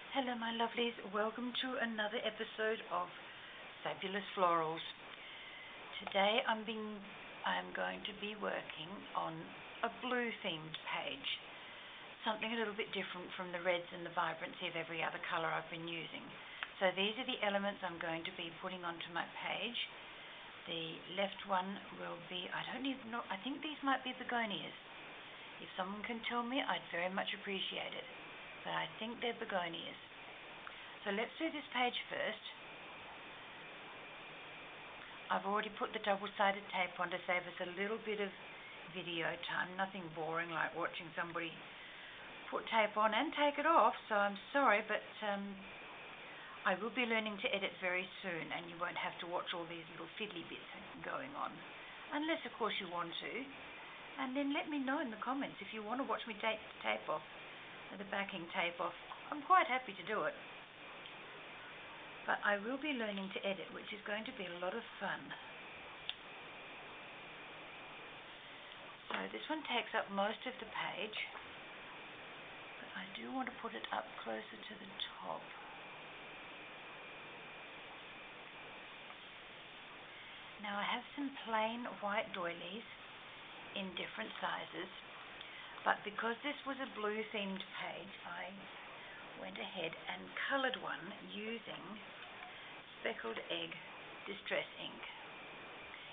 Hello my lovelies, welcome to another episode of Fabulous Florals. Today I'm going to be working on a blue themed page, something a little bit different from the reds and the vibrancy of every other colour I've been using. So these are the elements I'm going to be putting onto my page. The left one will be, I don't even know, I think these might be begonias. If someone can tell me, I'd very much appreciate it. But I think they're begonias. So let's do this page first. I've already put the double-sided tape on to save us a little bit of video time. Nothing boring like watching somebody put tape on and take it off. So I'm sorry, but I will be learning to edit very soon, and you won't have to watch all these little fiddly bits going on. Unless, of course, you want to. And then let me know in the comments if you want to watch me take the tape off, the backing tape off. I'm quite happy to do it. But I will be learning to edit, which is going to be a lot of fun. So this one takes up most of the page, but I do want to put it up closer to the top. Now I have some plain white doilies in different sizes, but because this was a blue themed page, I went ahead and coloured one using Speckled Egg Distress ink.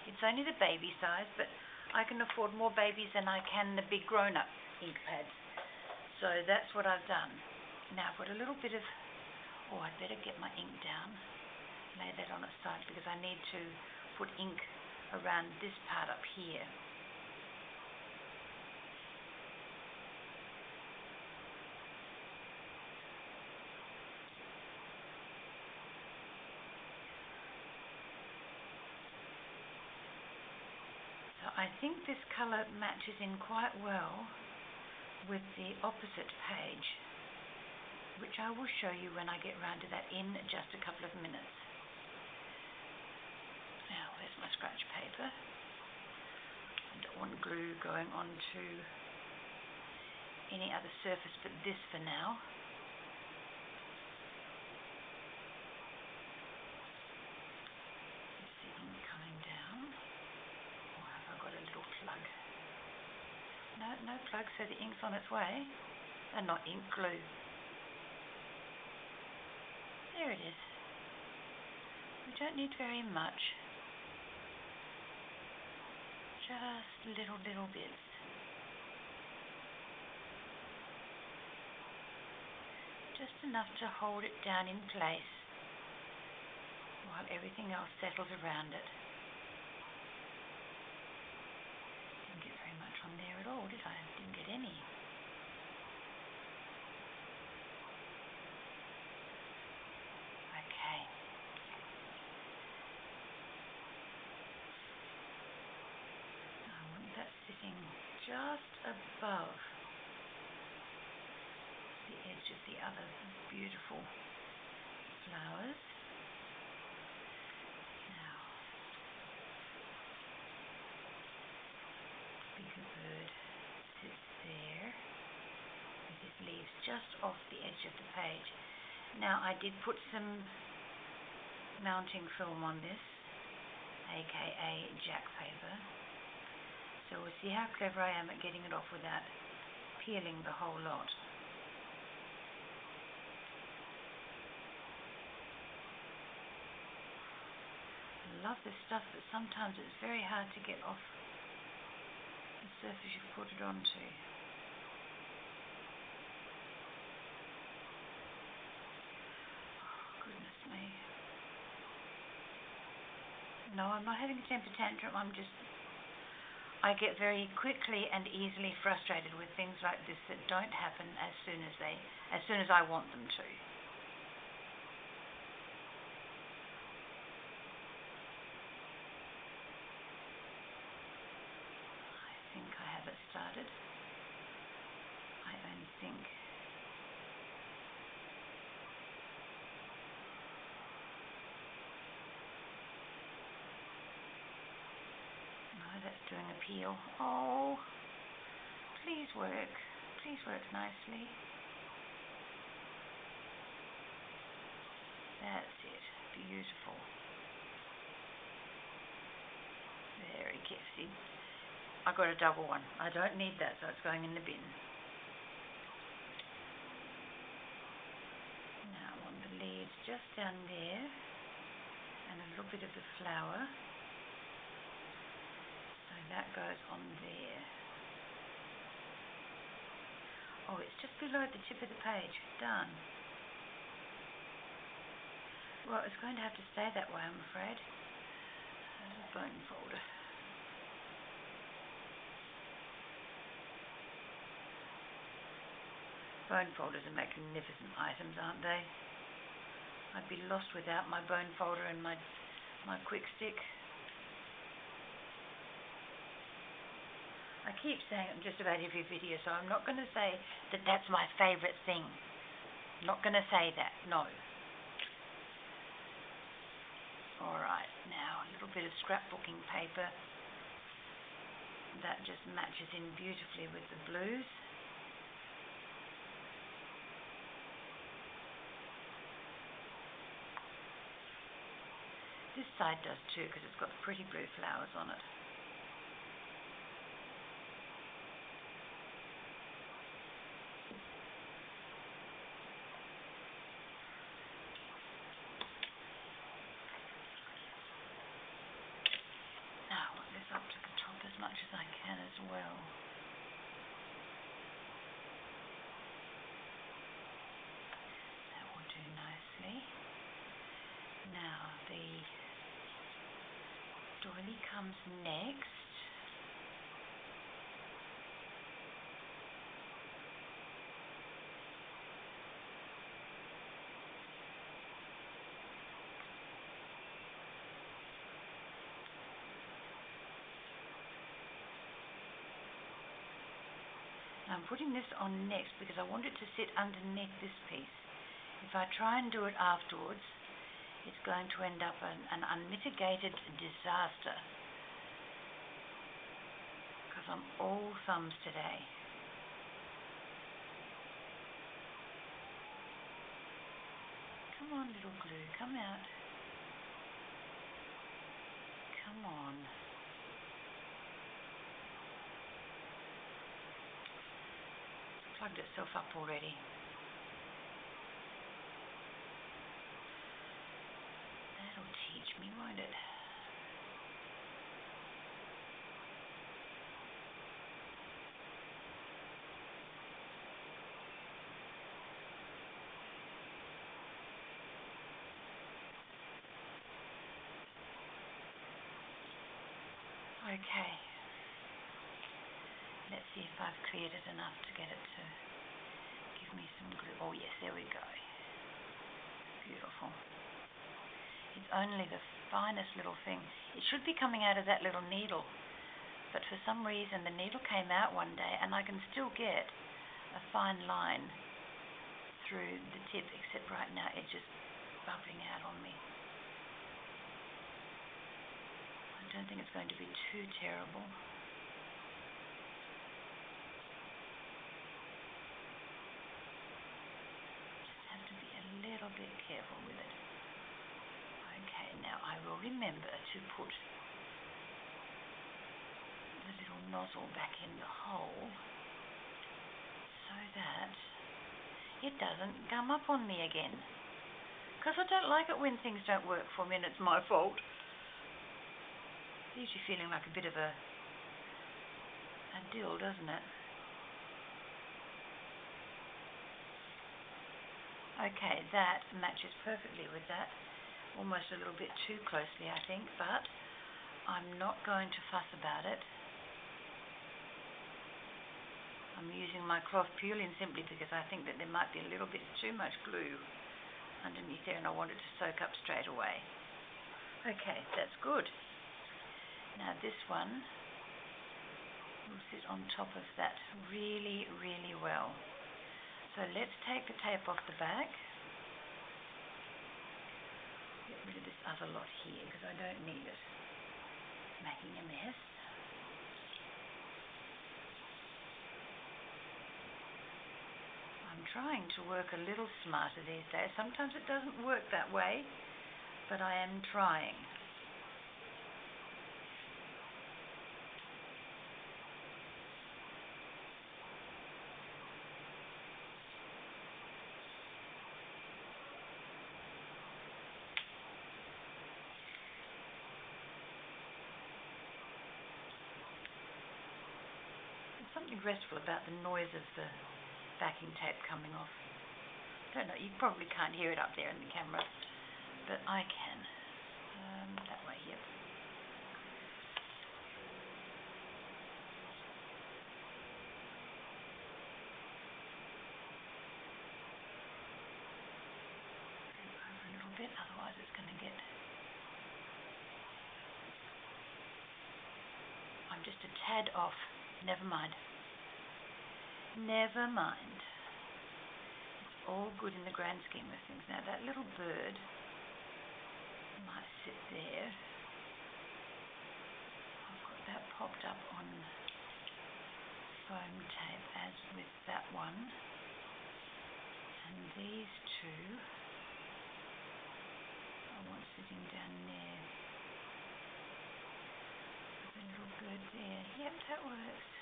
It's only the baby size, but I can afford more babies than I can the big grown-up ink pads. So that's what I've done. Now I've got a little bit of, I'd better get my ink down, lay that on its side, because I need to put ink around this part up here. So I think this colour matches in quite well with the opposite page, which I will show you when I get round to that in just a couple of minutes. Now, where's my scratch paper? I don't want glue going onto any other surface but this for now. Is the ink coming down? Or have I got a little plug? No plug, so the ink's on its way. And not ink, glue. There it is. We don't need very much. Just little bits. Just enough to hold it down in place while everything else settles around it. Didn't get very much on there at all, did I? Didn't get any. Okay. Sitting just above the edge of the other beautiful flowers. Now, bigger bird sits there with his leaves just off the edge of the page. Now I did put some mounting film on this, aka jack paper. So we'll see how clever I am at getting it off without peeling the whole lot. I love this stuff, but sometimes it's very hard to get off the surface you put it onto. Oh, goodness me. No, I'm not having a temper tantrum, I get very quickly and easily frustrated with things like this that don't happen as soon as I want them to. I think I have it started. I only think. That's doing a peel. Oh, please work nicely. beautiful. Very carefully. I got a double one. I don't need that, so it's going in the bin. Now I want the leaves just down there and a little bit of the flower. So that goes on there. Oh, it's just below the tip of the page. Done. Well, it's going to have to stay that way, I'm afraid. There's a bone folder. Bone folders are magnificent items, aren't they? I'd be lost without my bone folder and my quick stick. I keep saying it in just about every video, so I'm not going to say that that's my favourite thing. I'm not going to say that, no. Alright, now a little bit of scrapbooking paper. That just matches in beautifully with the blues. This side does too, because it's got pretty blue flowers on it. Now I want this up to the top as much as I can as well. That will do nicely. Now the doily comes next. Now I'm putting this on next because I want it to sit underneath this piece. If I try and do it afterwards, it's going to end up an unmitigated disaster because I'm all thumbs today. Come on, little glue, come out. Come on. It's plugged itself up already. Teach me, won't it? Okay. Let's see if I've cleared it enough to get it to give me some glue. Oh yes, there we go. Beautiful. It's only the finest little thing. It should be coming out of that little needle, but for some reason the needle came out one day and I can still get a fine line through the tip, except right now it's just bubbling out on me. I don't think it's going to be too terrible. Just have to be a little bit careful with it. Okay, now I will remember to put the little nozzle back in the hole so that it doesn't gum up on me again. Because I don't like it when things don't work for me and it's my fault. Leaves you feeling like a bit of a dill, doesn't it? Okay, that matches perfectly with that. Almost a little bit too closely, I think, but I'm not going to fuss about it. I'm using my cloth purlin simply because I think that there might be a little bit too much glue underneath there and I want it to soak up straight away. Okay, that's good. Now this one will sit on top of that really, really well. So let's take the tape off the back. Get rid of this other lot here because I don't need it. Making a mess. I'm trying to work a little smarter these days. Sometimes it doesn't work that way. but I am trying. Something restful about the noise of the backing tape coming off. Don't know, you probably can't hear it up there in the camera, but I can. That way, yep. Over a little bit, otherwise it's going to get... I'm just a tad off. Never mind. Never mind. It's all good in the grand scheme of things. Now that little bird might sit there. I've got that popped up on foam tape as with that one. And these two I want sitting down there. The little bird there. Yep, that works.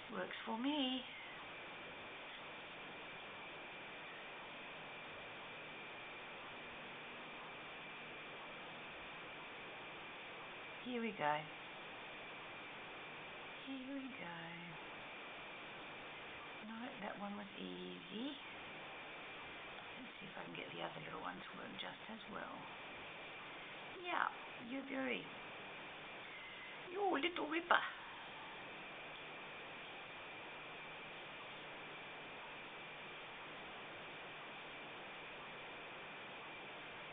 Works for me. Here we go. Here we go. No, that one was easy. Let's see if I can get the other little ones to work just as well. Yeah, you're little ripper.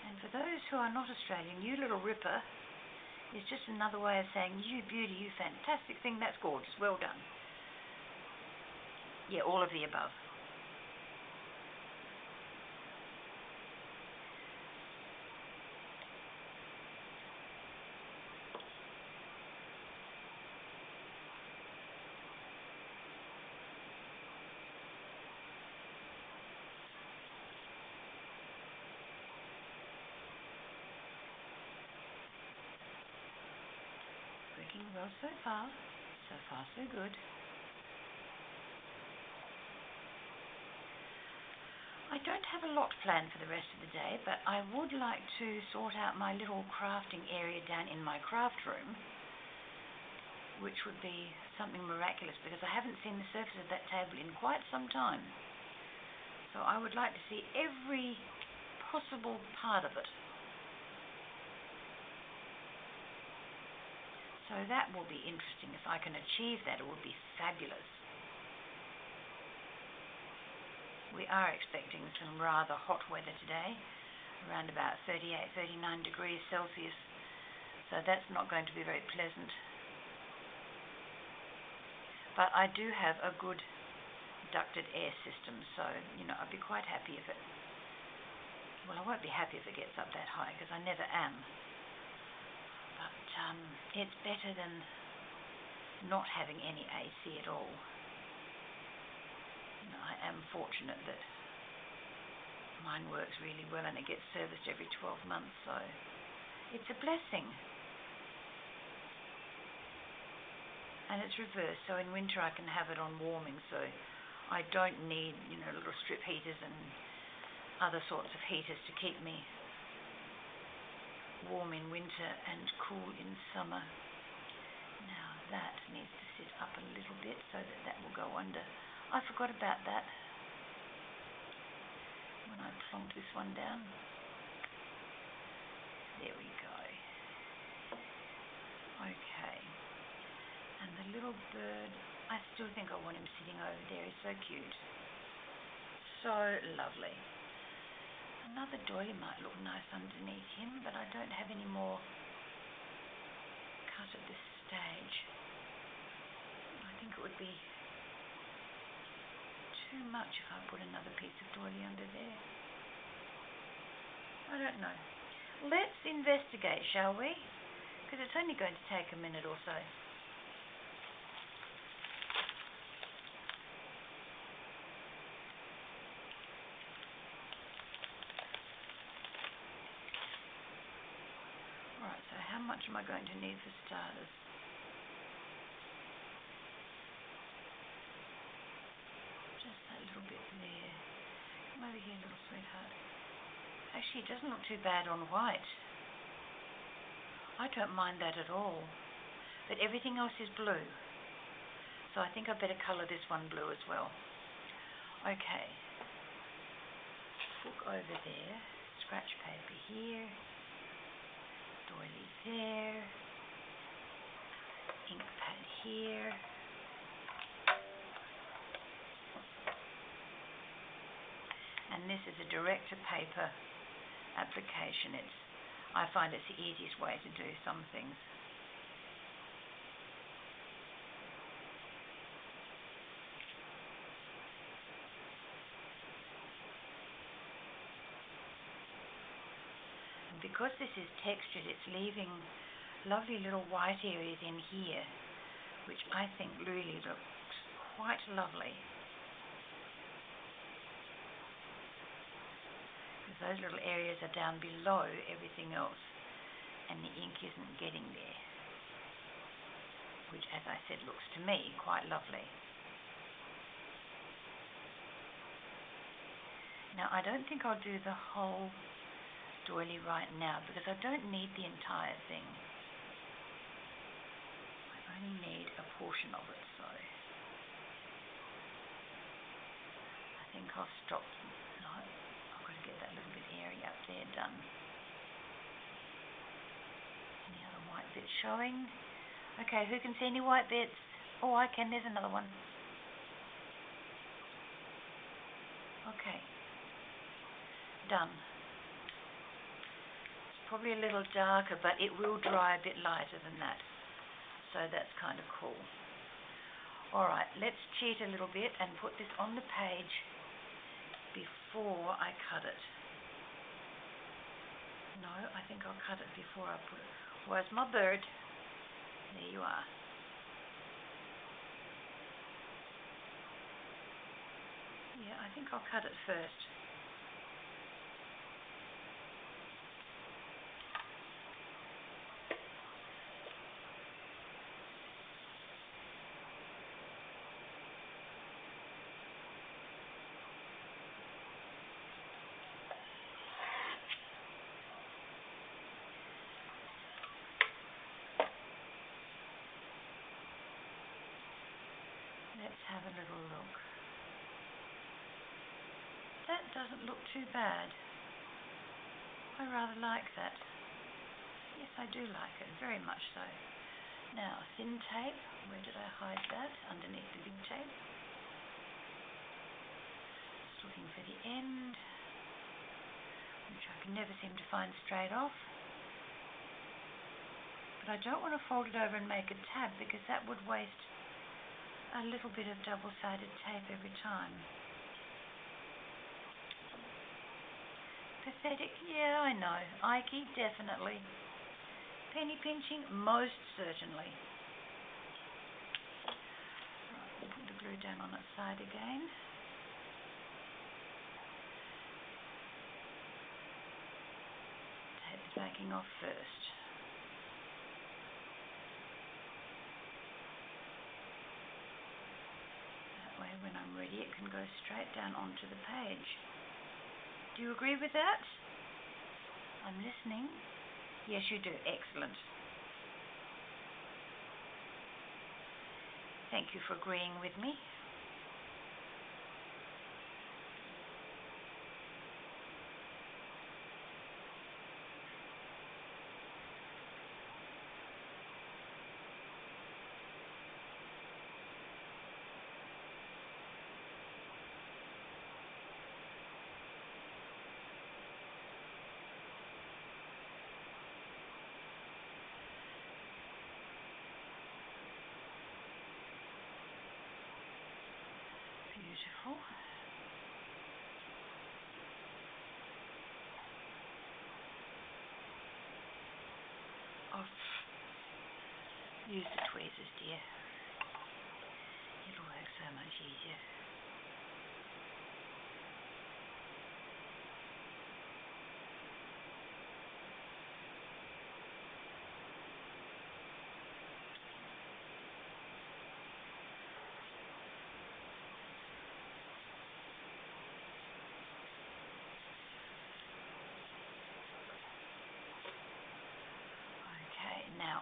And for those who are not Australian, you little ripper is just another way of saying, you beauty, you fantastic thing, that's gorgeous, well done. Yeah, all of the above. Working well so far so good. I don't have a lot planned for the rest of the day, but I would like to sort out my little crafting area down in my craft room, which would be something miraculous because I haven't seen the surface of that table in quite some time. So I would like to see every possible part of it. So that will be interesting. If I can achieve that, it would be fabulous. We are expecting some rather hot weather today, around about 38, 39 degrees Celsius. So that's not going to be very pleasant. But I do have a good ducted air system, so, I'd be quite happy if it... Well, I won't be happy if it gets up that high, because I never am. But it's better than not having any AC at all. I am fortunate that mine works really well and it gets serviced every 12 months, so it's a blessing. And it's reversed, so in winter I can have it on warming, so I don't need, little strip heaters and other sorts of heaters to keep me warm in winter and cool in summer. Now that needs to sit up a little bit so that will go under. I forgot about that when I plonked this one down. There we go. Okay. And the little bird, I still think I want him sitting over there. He's so cute. So lovely. Another doily might look nice underneath him, but I don't have any more cut at this stage. I think it would be too much if I put another piece of doily under there. I don't know. Let's investigate, shall we? Because it's only going to take a minute or so. how much am I going to need for starters? Just that little bit there. Come over here, little sweetheart. Actually, it doesn't look too bad on white. I don't mind that at all. But everything else is blue. So I think I better colour this one blue as well. Okay. Book over there. Scratch paper here. Doilies there. Ink pad here. And this is a direct-to-paper application. I find it's the easiest way to do some things. And because this is textured, it's leaving lovely little white areas in here, which I think really looks quite lovely. Those little areas are down below everything else, and the ink isn't getting there, which, as I said, looks to me quite lovely. Now, I don't think I'll do the whole doily right now, because I don't need the entire thing. I only need a portion of it, so I think I'll stop. No, get that little bit airy up there done. Any other white bits showing? Okay, who can see any white bits? Oh, I can. There's another one. Okay. Done. It's probably a little darker, but it will dry a bit lighter than that. So that's kind of cool. Alright, let's cheat a little bit and put this on the page before I cut it. No, I think I'll cut it before I put it. Where's my bird? There you are. Yeah, I think I'll cut it first. Let's have a little look. That doesn't look too bad. I rather like that. Yes, I do like it, very much so. Now, thin tape. Where did I hide that? Underneath the big tape. Just looking for the end, which I can never seem to find straight off. But I don't want to fold it over and make a tab, because that would waste a little bit of double-sided tape every time. Pathetic? Yeah, I know. Ikey, definitely. Penny pinching? Most certainly. Right, we'll put the glue down on its side again. Tape is backing off first. When I'm ready, it can go straight down onto the page. Do you agree with that? I'm listening. Yes, you do. Excellent. Thank you for agreeing with me. Beautiful. Use the tweezers, dear. It'll work so much easier.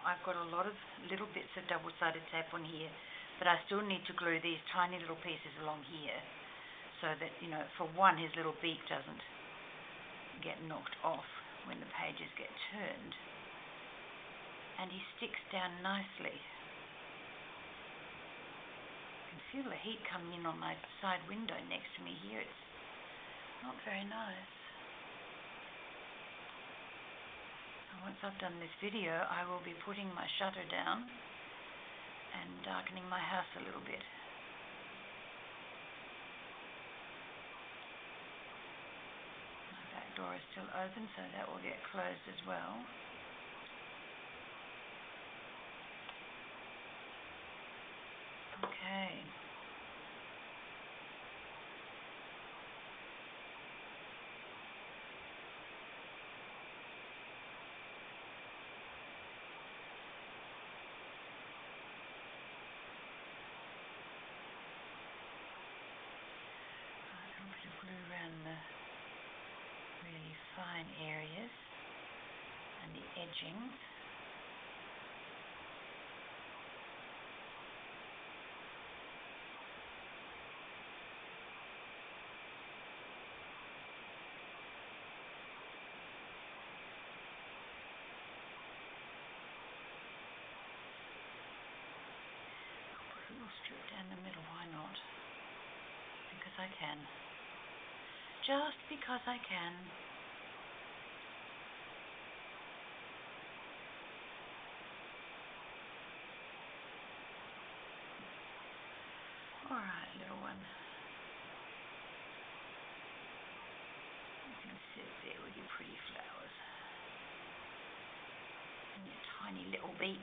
I've got a lot of little bits of double-sided tape on here, but I still need to glue these tiny little pieces along here so that, for one, his little beak doesn't get knocked off when the pages get turned. And he sticks down nicely. I can feel the heat coming in on my side window next to me here. It's not very nice. Once I've done this video, I will be putting my shutter down and darkening my house a little bit. My back door is still open, so that will get closed as well. Okay. Glue around the really fine areas and the edgings. I'll put a little strip down the middle, why not? Because I can. Just because I can. All right, little one. You can sit there with your pretty flowers and your tiny little beak.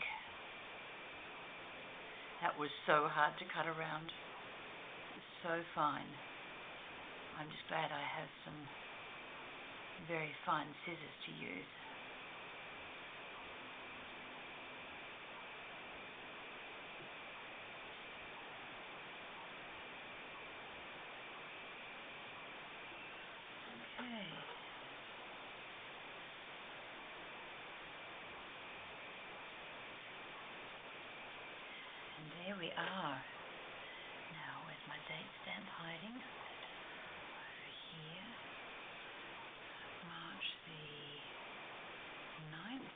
That was so hard to cut around. It's so fine. I'm just glad I have some very fine scissors to use. Okay. And there we are. Now, where's my date stamp hiding? Here, March the 9th. Is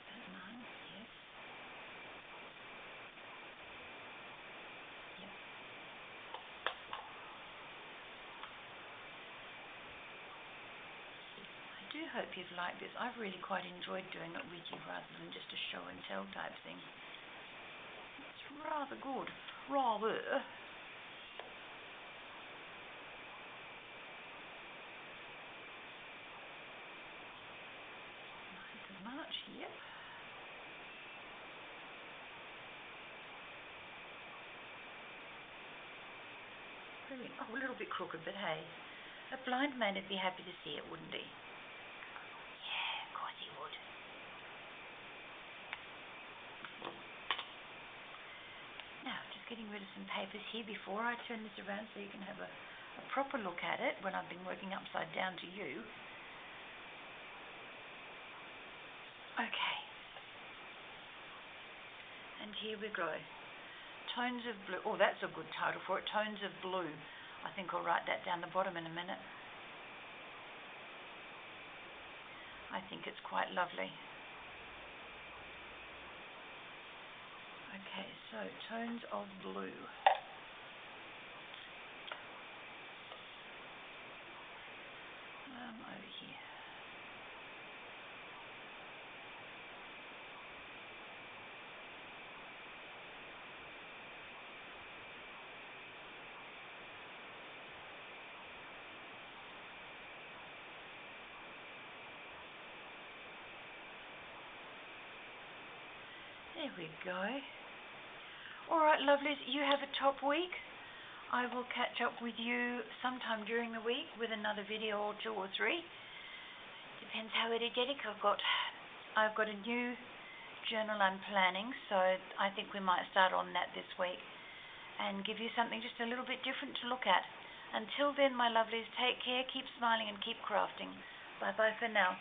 that 9th? Yes. Yep. I do hope you've liked this. I've really quite enjoyed doing it with you rather than just a show and tell type thing. It's rather good. Rather. 9th of March, yep. Brilliant. Oh, a little bit crooked, but hey, a blind man would be happy to see it, wouldn't he? Yeah, of course he would. Now, just getting rid of some papers here before I turn this around so you can have a proper look at it when I've been working upside down to you. Okay. And here we go. Tones of Blue. Oh, that's a good title for it. Tones of Blue. I think I'll write that down the bottom in a minute. I think it's quite lovely. Okay, so Tones of Blue. Over here. There we go. All right, lovelies, you have a top week. I will catch up with you sometime during the week with another video or 2 or 3. Depends how energetic I've got. I've got a new journal I'm planning, so I think we might start on that this week and give you something just a little bit different to look at. Until then, my lovelies, take care, keep smiling and keep crafting. Bye-bye for now.